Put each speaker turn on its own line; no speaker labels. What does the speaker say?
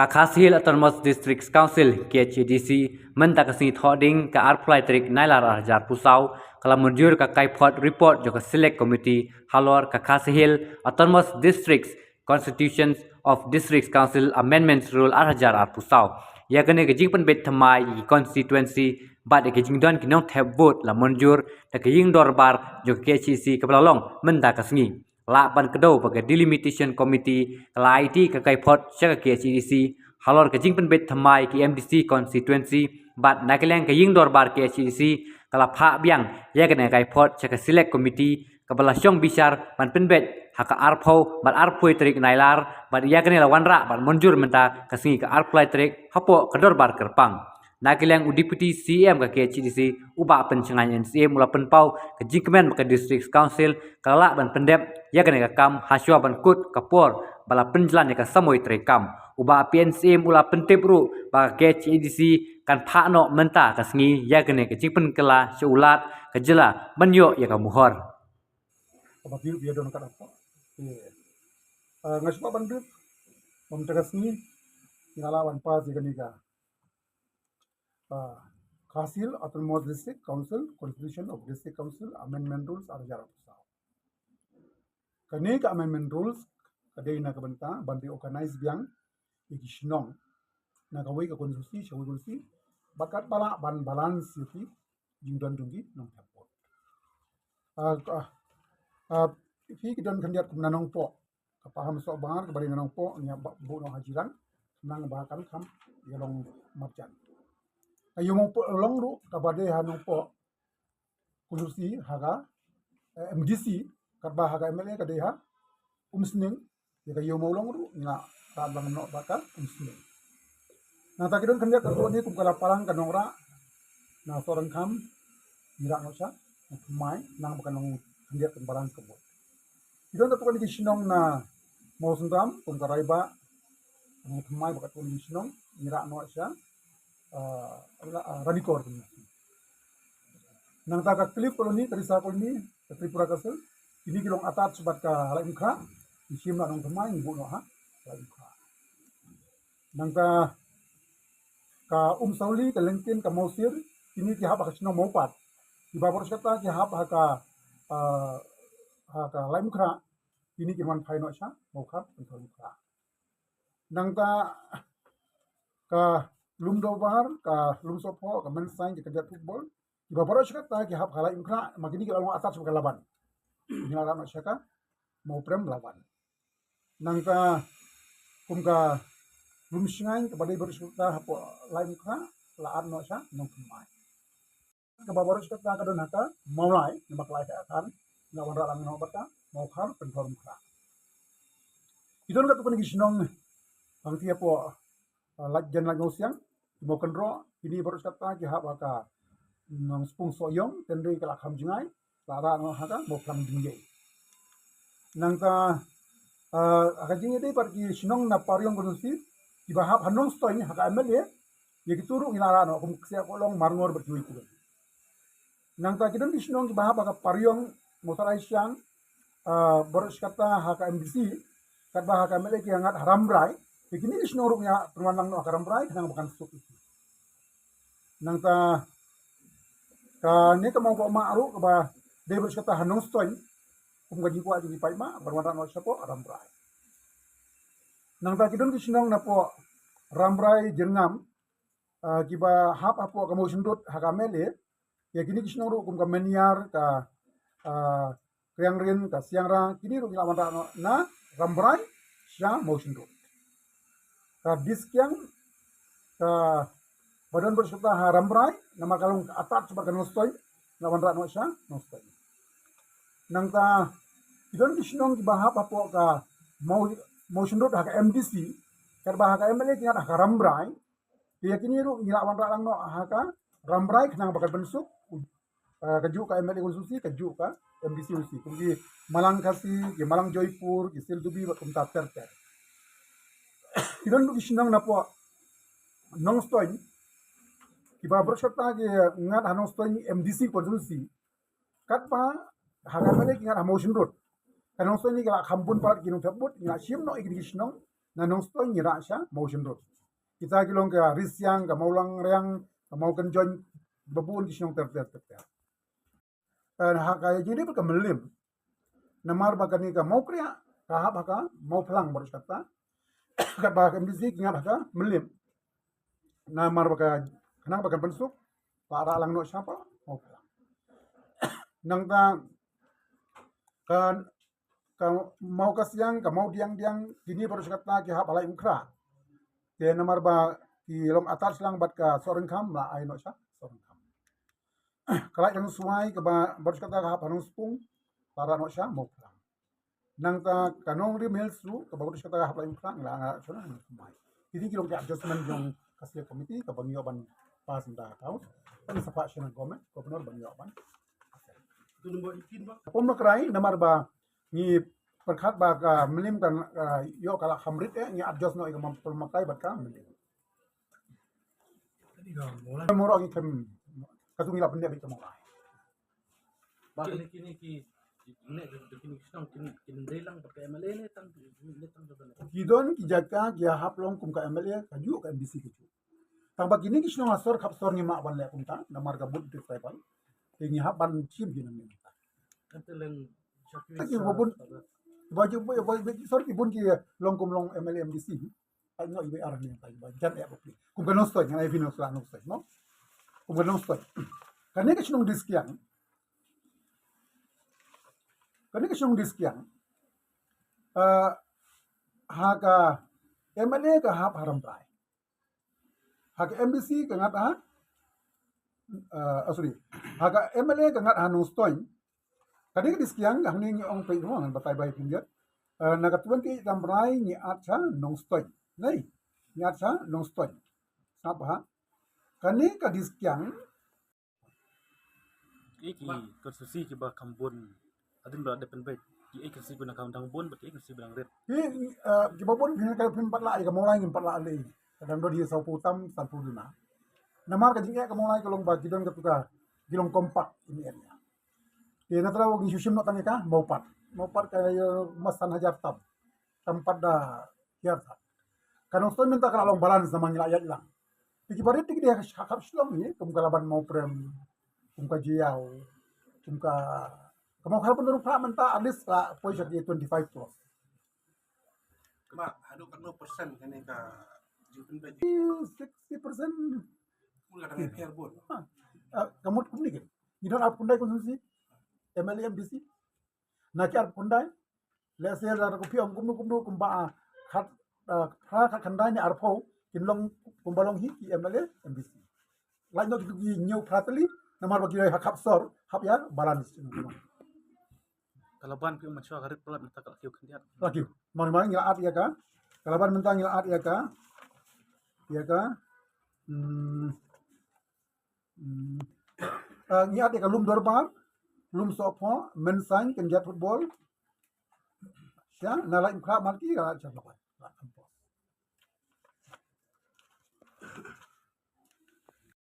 Kakhasil Autonomous District Council KHDC mentakasi thoding ke arplai trik nailar arjar pusau kalau menjur ke kaipot report juga select committee halor Kakhasil Autonomous Districts Constitutions of Districts Council Amendments Rule arjar pusau ya kene ke jing penbet thamai constituency bad ke jing don kinong thep vote la menjur ta ke jing dorbar juga KHDC ke belalong mentakasngi la ban kedo bagi delimitation committee la IT ke kaipot sya ke KHDC halor ke jing penbet thamai ke MDC constituency bat nakeleng ke jing dorbar KHDC kala pha biang ya kene kaipot sya ke select committee ke belasyong bisar ban penbet haka arpau bat arpui trik nailar bat ya kene lawanra bat menjur menta kasingi ke arplai trik hapo ke dorbar kerpang nakeleng deputy CM ke KHDC uba pencengan NCM mula penpau ke jingkemen ke district council kala ban pendep ya kene kam haswa ban kut kapor bala penjalan ya samoi trekam uba PNCM mula pentep ru ba KHDC kan phano menta kasingi ya kene ke jingpen kela seulat ke jela menyo ya kamuhor
Apabila dia don kan apa? Ngasih apa bandut? Memtegasni ngalawan pas di kaniga. Hasil Autonomous District Council Constitution of District Council Amendment Rules arjar pusau. Kani ke Amendment Rules kadai na kabenta bandi organize biang igisnong na kawai ke konstitusi shawi konstitusi bakat bala ban balance yuti jingdan tunggi nong tapot. Fi kidon kandiat kumnanong po kapaham so bangar kabari nanong po nya bu no hajiran nang bahakan kam yalong marjan ayo mo po long ru kabade hanong po konstitusi haga MDC karba haga MLA kadeha umsning ya kayo mo long ru nga tabang no bakal umsning na takidon kandiat ko ni kum kala parang kanongra na sorang kam ira no siya mai nang bakanong kandiat barang kebot idon to ko ni sinong na mo sundam kum karaiba ang mai bakat ko ni sinong ira no siya radikor nang taga klip koloni terisa koloni Tripura kasel ini kilong atat subat ka halai mukha isim na nong thamai ngu no ha halai mukha nang ka sauli ka lengkin ka mausir ini ki haba ka sinong mopat di babor kata ki haba ka halai mukha ini ki man phai no sha mokha kontrol mukha nang ka lumdo bahar ka lumsopo ka mensang ki kerja football di babor kata ki haba halai mukha makini ki along atat subat laban ngala no sha ka mau prem laban nangka kumka lumsingai kepada ibu kita hapo lain ka laan no sha nong kumai ke babor kita ka don haka maulai nembak lai akan na wara lang no bata mau khar penform ka idon ka tukun gisnong ang tia po lagjan lag siang mo kendro ini baru kata ki haba ka nong spung soyong tendri kala kham jingai lara no haka mo kham jingai nangka akajing ide pergi sinong na pariong konstitusi ibahap hanong stoi haka MLA ya kituru ilara no kum sia kolong marngor berjuit ku nang ta kidon sinong ibahap haka pariong mosarai siang boros kata haka MDC kata haka MLA ki hangat haramrai begini sinong ruknya permanang no haramrai kadang bukan suk nang ta ka ne ka mau ko maaru ka de boros kata hanong stoi kum gaji ko aji pai ma permanang no sapo haramrai nang ta kidon sinong na po ramrai jengam kiba hap apo ka motion dot hakamele ya kini sinong ru kum ka meniar ka kriang rin ka siangra kini ru ngila mata na ramrai sya motion dot ka diskyang ka badan berseta ramrai nama kalong atat sebagai nostoi na wandra no sya nostoi nang ta kidon sinong kiba hap apo ka motion dot haka MDC karba haka MLA kingat haka rambrai ya kini ru ngila wan lang no haka rambrai kenang bakal bensuk kaju ka MLA konstitusi kaju ka MDC usi kumgi malang kasi ki malang joypur ki sildubi ba kumta terter idon du sinang na po nong stoi ki ba berserta ki ngat hanong stoi MDC konstitusi katpa haka MLA kingat motion dot kanong stoi ni kala khambun parat kinong tabut ngila sim no igri sinong nanong stoi ngira sha motion road kita kilong ka risyang ka maulang reang ka mau kenjon babun ki sinong ter ha ka jadi ka melim namar bakani ka mau kriya ka ha baka mau pelang baru kata ka ba ka mizik ngat ka melim namar baka kenang baka pensuk para lang no siapa mau pelang nang ta kan ka mau ka siang ka mau diang kini baru kata ki ha balai ukra ke namar ba ki long atas lang bat ka soreng kam la ai no sha soreng kam kalai dang suai ka ba baru kata ka ha panung spung para no sha mau pelang nang ta kanong ri mel su ka baru kata ka ha balai ukra la nga chona mai jadi kilong ka adjustment yung kasih komite ka bangyo ban pas nda tau kan sapa shena government gubernur bangyo ban Pom kerai namar ba ni perkat ba ka melim kan yo kala hamrit ni adjust no ikam pemakai bat ka melim. Moro ngi kem katungi la pende bi mulai.
Ba kini ne kini senang kini relang pakai MLA ne tang
Kidon ki jaka ki haplong kum ka MLA ka ju ka MBC ki ju. Tang ba kini ki sino asor kap sor ni ma ban le kum ta namar ka bud di tribal. Ini ha ban chim gi nam ni.
kanteleng
Taki babun baju sor ki bun ki long kum long MLA MBC. Ay no ibe arah ni tay ba jan ya bukti. Kum ka no stoy ngai vino sla no stoy no. Kum ka no stoy. Kani ka sinong diskiang. Kani ka sinong diskiang. Haka MLA ka hap haram prai. Haka MBC ka ngat ha sorry. Haka MLA ka ngat hanong stoy. Kadi ka diskiang ang ni ong pe no ang batay bay pinjat. Nakatuan ki tambrai ni atsa nong stoy. Nei. Ni atsa nong stoy. Sapa ha? Kani ka diskiang
iki konstitusi ki ba kambun adin ba depen baik ki ek si guna kaundang bun bat ek si bilang red
di babon ni ka pin patla ka mulai ngin patla le. Kadang do dia sau putam salpu duna. Namar ka jingya ka mulai ka long ba gidon ka tuka gilong kompak ini area. Dia na trawo gi susim no tanya ka mau pat ka masan hajar tab tempat da yarta kanong sto minta ka long balance sama ngila ayat lang piki barit tik dia hakap silong ni kum kalaban mau prem kum ka jiao kum ka kamu harap menurut pak menta alis la poin jadi 25 plus
Ma, hado kan no persen kene ka jupin ba
60%
mula ka repair bon.
kamu kum ni kan idon ap kundai konsumsi MLA MBC na kyar kundai le se la ko piom kum ba khat khat khandai ni arpo kinlong kumbalong hi ki MLA MBC la no ki nyau pratali namar bagi hakap sor hap ya balance
kalaban pi mansua garit pelat minta kala kiu kendiat
lagi mana ngilaat ya ka kalaban mentang ngilaat ya ka ngiat ya ka lum dorbar lum sopo mensan kenjat football ya nalai ukra marki ka cha